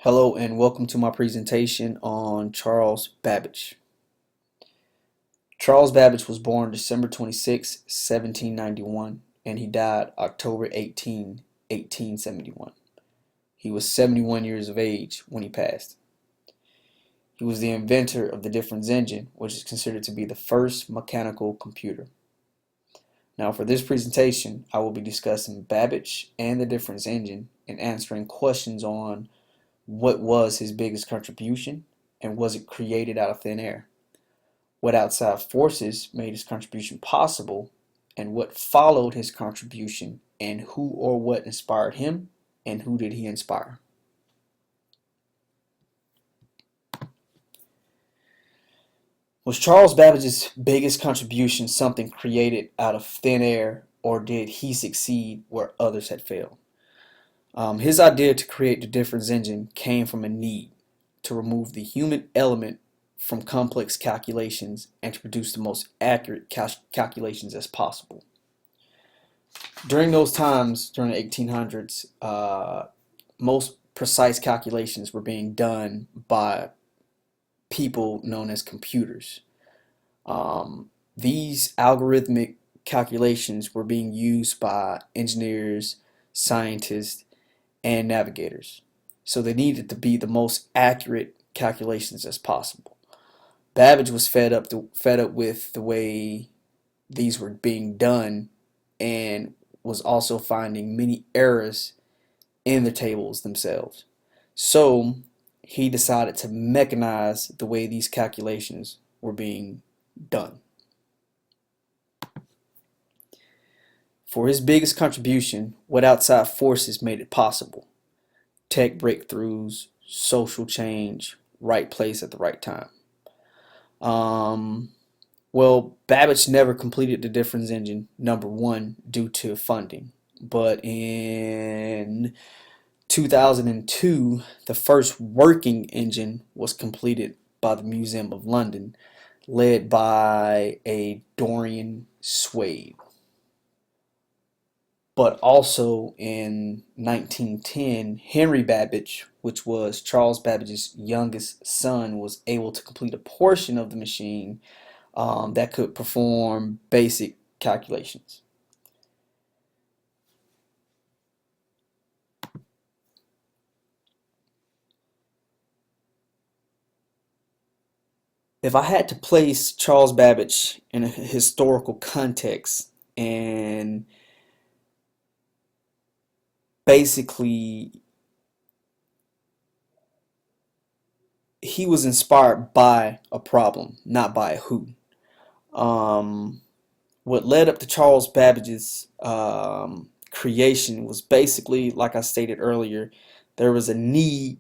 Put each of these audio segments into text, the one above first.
Hello and welcome to my presentation on Charles Babbage. Charles Babbage was born December 26, 1791, and he died October 18, 1871. He was 71 years of age when he passed. He was the inventor of the difference engine, which is considered to be the first mechanical computer. Now for this presentation, I will be discussing Babbage and the difference engine and answering questions on what was his biggest contribution, and was it created out of thin air? What outside forces made his contribution possible, and what followed his contribution, and who or what inspired him, and who did he inspire? Was Charles Babbage's biggest contribution something created out of thin air, or did he succeed where others had failed? His idea to create the difference engine came from a need to remove the human element from complex calculations and to produce the most accurate calculations as possible. During those times, during the 1800s, most precise calculations were being done by people known as computers. These algorithmic calculations were being used by engineers, scientists, and navigators. So they needed to be the most accurate calculations as possible. Babbage was fed up with the way these were being done and was also finding many errors in the tables themselves. So he decided to mechanize the way these calculations were being done. For his biggest contribution, what outside forces made it possible? Tech breakthroughs, social change, right place at the right time. Well, Babbage never completed the difference engine, number one, due to funding. But in 2002, the first working engine was completed by the Museum of London, led by a Dorian Swade. But also in 1910, Henry Babbage, which was Charles Babbage's youngest son, was able to complete a portion of the machine that could perform basic calculations. If I had to place Charles Babbage in a historical context and basically he was inspired by a problem, not by a who. What led up to Charles Babbage's creation was basically, like I stated earlier, there was a need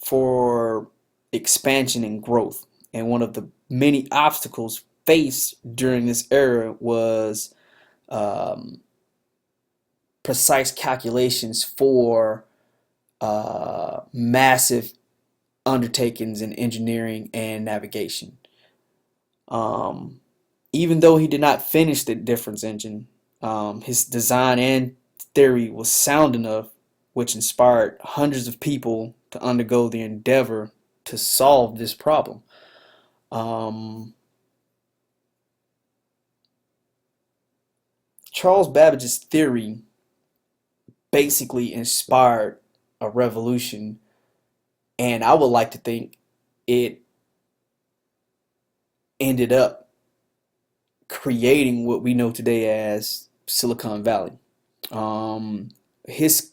for expansion and growth. And one of the many obstacles faced during this era was precise calculations for massive undertakings in engineering and navigation. Even though he did not finish the difference engine, his design and theory was sound enough, which inspired hundreds of people to undergo the endeavor to solve this problem. Charles Babbage's theory basically inspired a revolution, and I would like to think it ended up creating what we know today as Silicon Valley. His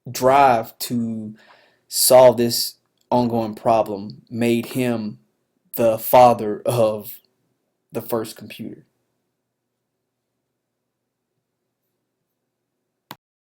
drive to solve this ongoing problem made him the father of the first computer.